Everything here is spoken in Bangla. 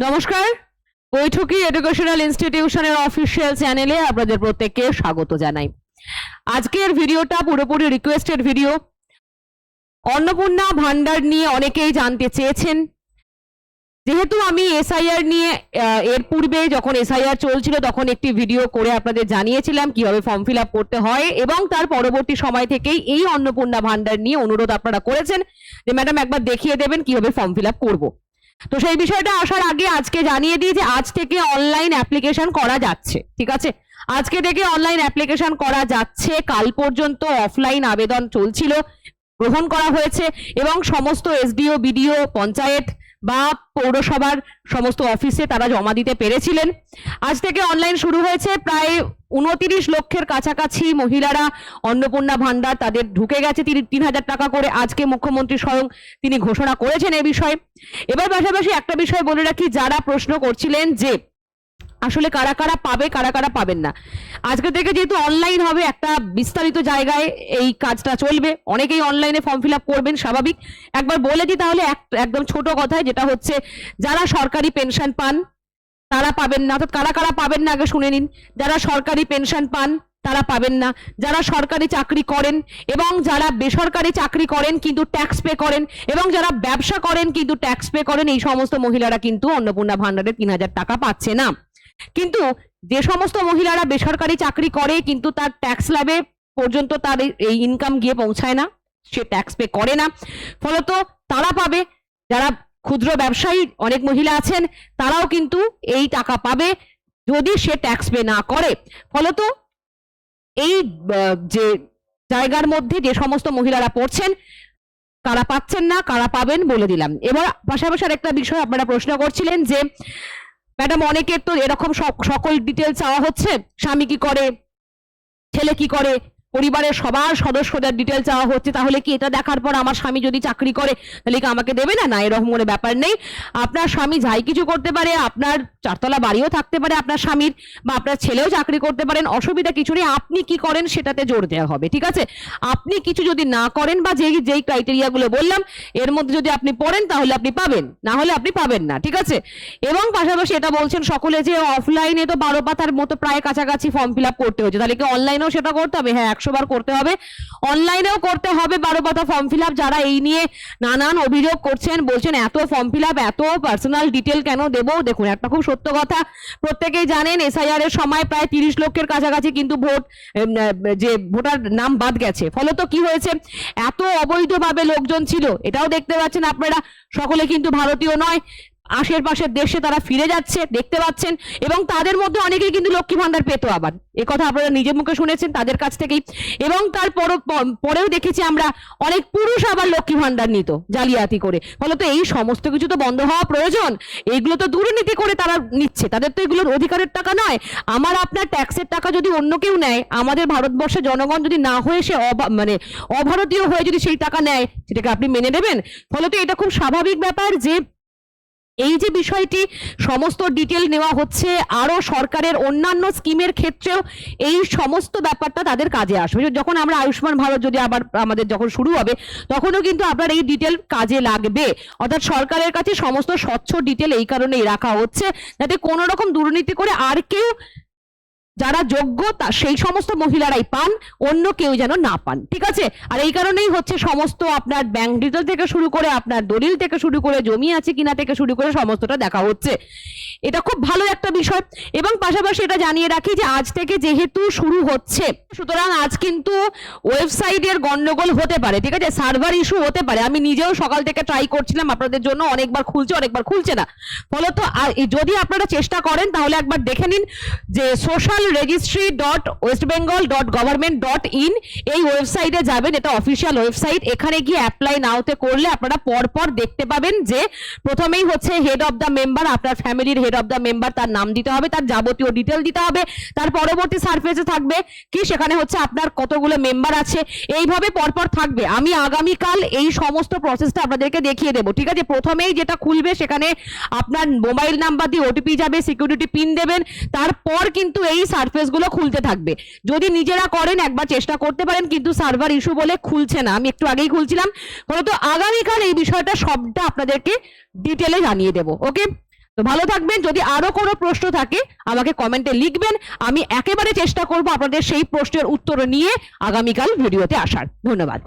নমস্কার, বৈঠকি এডুকেশনাল ইনস্টিটিউশনের অফিসিয়াল চ্যানেলে আপনাদের প্রত্যেককে স্বাগত জানাই। আজকের ভিডিওটা পুরোপুরি রিকোয়েস্টেড ভিডিও। অন্নপূর্ণা ভান্ডার নিয়ে অনেকেই জানতে চেয়েছেন। যেহেতু আমি এসআইআর নিয়ে এর পূর্বে যখন এসআইআর চলছিল তখন একটি ভিডিও করে আপনাদের জানিয়েছিলাম কিভাবে ফর্ম ফিল আপ করতে হয়, এবং তার পরবর্তী সময় থেকেই এই অন্নপূর্ণা ভান্ডার নিয়ে অনুরোধ আপনারা করেছেন যে ম্যাডাম একবার দেখিয়ে দেবেন কিভাবে ফর্ম ফিল আপ করবো। তো সেই বিষয়টা আসার আগে আজকে জানিয়ে দিই যে আজ থেকে অনলাইন অ্যাপ্লিকেশন করা যাচ্ছে। ঠিক আছে, আজকে থেকে অনলাইন অ্যাপ্লিকেশন করা যাচ্ছে। কাল পর্যন্ত অফলাইন আবেদন চলছিল, গ্রহণ করা হয়েছে এবং সমস্ত এসডিও, বিডিও, পঞ্চায়েত বা পৌরসভার সমস্ত অফিসে তারা জমা দিতে পেরেছিলেন। আজ থেকে অনলাইন শুরু হয়েছে। প্রায় 29 লক্ষের কাছাকাছি মহিলারা অন্নপূর্ণা ভান্ডার তাদের ঢুকে গেছে 3,000 টাকা করে। আজকে মুখ্যমন্ত্রী স্বয়ং তিনি ঘোষণা করেছেন এ বিষয়ে। এবার পাশাপাশি একটা বিষয় বলে রাখি, যারা প্রশ্ন করছিলেন যে আসলে কারা কারা পাবে কারা কারা পাবেন না, আজকে থেকে যেহেতু অনলাইন হবে একটা বিস্তারিত জায়গায় এই কাজটা চলবে, অনেকেই অনলাইনে ফর্ম ফিল আপ করবেন, স্বাভাবিক। একবার বলে দিই তাহলে একদম ছোট কথায়, যেটা হচ্ছে যারা সরকারি পেনশন পান তারা পাবেন না। অর্থাৎ কারা কারা পাবেন না আগে শুনে নিন। যারা সরকারি পেনশন পান তারা পাবেন না, যারা সরকারি চাকরি করেন এবং যারা বেসরকারি চাকরি করেন কিন্তু ট্যাক্স পে করেন, এবং যারা ব্যবসা করেন কিন্তু ট্যাক্স পে করেন, এই সমস্ত মহিলারা কিন্তু অন্নপূর্ণা ভান্ডারে 3,000 টাকা পাচ্ছে না। কিন্তু যে সমস্ত মহিলারা বেসরকারি চাকরি করে কিন্তু তার ট্যাক্স ল্যাবে পর্যন্ত তার এই ইনকাম গিয়ে পৌঁছায় না, সে ট্যাক্স পে করে না, ফলত তারা পাবে। যারা ক্ষুদ্র ব্যবসায়ী অনেক মহিলা আছেন তারাও কিন্তু এই টাকা পাবে যদি সে ট্যাক্স পে না করে। ফলত এই যে জায়গার মধ্যে যে সমস্ত মহিলারা পড়ছেন, কারা পাচ্ছেন না কারা পাবেন বলে দিলাম। এবার পাশাপাশি একটা বিষয় আপনারা প্রশ্ন করছিলেন যে ম্যাডাম অনেকের তো এরকম সকল ডিটেল চাওয়া হচ্ছে, স্বামী কি করে, ছেলে কি করে, পরিবারের সবার সদস্যদের ডিটেল চাওয়া হচ্ছে, তাহলে কি এটা দেখার পর আমার স্বামী যদি চাকরি করে তাহলে কি আমাকে দেবে না? না, এরকম কোনো ব্যাপার নেই। আপনার স্বামী যাই কিছু করতে পারে, আপনার 4তলা বাড়িও থাকতে পারে আপনার স্বামীর, বা আপনার ছেলেও চাকরি করতে পারেন, অসুবিধা কিছু নেই। আপনি কি করেন সেটাতে জোর দেওয়া হবে। ঠিক আছে, আপনি কিছু যদি না করেন বা যেই ক্রাইটেরিয়াগুলো বললাম এর মধ্যে যদি আপনি পড়েন তাহলে আপনি পাবেন, না হলে আপনি পাবেন না। ঠিক আছে, এবং পাশাপাশি এটা বলছেন সকলে যে অফলাইনে তো 12 পাতার মতো প্রায় কাছাকাছি ফর্ম ফিল আপ করতে হচ্ছে, তাহলে কি অনলাইনেও সেটা করতে হবে? হ্যাঁ, 100 বার করতে হবে, অনলাইনেও করতে হবে 12 পাতা ফর্ম ফিল আপ। যারা এই নিয়ে নানান অভিযোগ করছেন, বলছেন এত ফর্ম ফিল আপ, এত পার্সোনাল ডিটেল কেন দেবো, দেখুন একটা খুব সত্য কথা, প্রত্যেকেই জানেন এসআইআর এর সময় প্রায় 30 লক্ষের কাছাকাছি কিন্তু যে ভোটার নাম বাদ গেছে। ফলত কি হয়েছে, এত অবৈধভাবে লোকজন ছিল, এটাও দেখতে পাচ্ছেন আপনারা, সকলে কিন্তু ভারতীয় নয়, আশেপাশের দেশে তারা ফিরে যাচ্ছে দেখতে পাচ্ছেন, এবং তাদের মধ্যে অনেকেই কিন্তু লক্ষ্মী ভান্ডার পেতো। আবার কথা আপনারা নিজের মুখে শুনেছেন তাদের কাছ থেকেই, এবং তার পরেও দেখেছি আমরা অনেক পুরুষ আবার লক্ষ্মী ভান্ডার নিত জালিয়াতি করে। ফলত এই সমস্ত কিছু তো বন্ধ হওয়া প্রয়োজন। এইগুলো তো দুর্নীতি করে তারা নিচ্ছে, তাদের তো এগুলোর অধিকারের টাকা নয়। আমার আপনার ট্যাক্সের টাকা যদি অন্য কেউ নেয়, আমাদের ভারতবর্ষের জনগণ যদি না হয়ে সে অভারতীয় হয়ে যদি সেই টাকা নেয়, সেটাকে আপনি মেনে নেবেন? ফলত এটা খুব স্বাভাবিক ব্যাপার যে এই যে বিষয়টি সমস্ত ডিটেল নেওয়া হচ্ছে, আরো সরকারের অন্যান্য স্কিমের ক্ষেত্রেও এই সমস্ত ব্যাপারটা তাদের কাজে আসবে। যখন আমরা আয়ুষ্মান ভারত যদি আবার আমাদের যখন শুরু হবে, তখনও কিন্তু আপনার এই ডিটেল কাজে লাগবে। অর্থাৎ সরকারের কাছে সমস্ত স্বচ্ছ ডিটেল এই কারণেই রাখা হচ্ছে যাতে কোনো রকম দুর্নীতি করে আর কেউ, যারা যোগ্য সেই সমস্ত মহিলারাই পান, অন্য কেউ যেন না পান। ঠিক আছে, আর এই কারণেই হচ্ছে সমস্ত আপনার ব্যাংক ডিটেল থেকে শুরু করে আপনার দলিল থেকে শুরু করে জমি আছে কিনা থেকে শুরু করে সমস্তটা দেখা হচ্ছে। এটা খুব ভালো একটা বিষয়। এবং পাশাপাশি এটা জানিয়ে রাখি যে আজ থেকে যেহেতু শুরু হচ্ছে, সুতরাং আজ কিন্তু ওয়েবসাইটের গন্ডগোল হতে পারে। ঠিক আছে, সার্ভার ইস্যু হতে পারে। আমি নিজেও সকাল থেকে ট্রাই করছিলাম আপনাদের জন্য, অনেকবার খুলছে অনেকবার খুলছে না। ফলত যদি আপনারা চেষ্টা করেন তাহলে একবার দেখে নিন যে socialregistry.westbengal.government.in এই ওয়েবসাইটে যাবেন, এটা অফিসিয়াল ওয়েবসাইট। এখানে গিয়ে অ্যাপ্লাই নাওতে করলে আপনারা পরপর দেখতে পাবেন যে প্রথমেই হচ্ছে হেড অফ দ্য মেম্বার, আপনার ফ্যামিলির হেড অফ দ্য মেম্বার, তার নাম দিতে হবে, তার যাবতীয় ডিটেল দিতে হবে। তার পরবর্তী সারফেসে থাকবে কি, সেখানে হচ্ছে আপনার কতগুলো মেম্বার আছে, এইভাবে পরপর থাকবে। আমি আগামীকাল এই সমস্ত প্রসেসটা আপনাদেরকে দেখিয়ে দেবো। ঠিক আছে, প্রথমেই যেটা খুলবে সেখানে আপনার মোবাইল নাম্বার দিয়ে ওটিপি যাবে, সিকিউরিটি পিন দেবেন, তারপর কিন্তু এই সারফেস গুলো খুলতে থাকবে। যদি নিজেরা করেন একবার চেষ্টা করতে পারেন, কিন্তু সার্ভার ইস্যু বলে খুলছে না। আমি একটু আগেই খুলছিলাম, তো আগামীকাল এই বিষয়টা সবটা আপনাদেরকে ডিটেলে জানিয়ে দেবো। ওকে, তো ভালো থাকবেন। যদি আরো কোনো প্রশ্ন থাকে আমাকে কমেন্টে লিখবেন, আমি একেবারে চেষ্টা করব আপনাদের সেই প্রশ্নের উত্তর নিয়ে আগামীকাল ভিডিওতে আসার। ধন্যবাদ।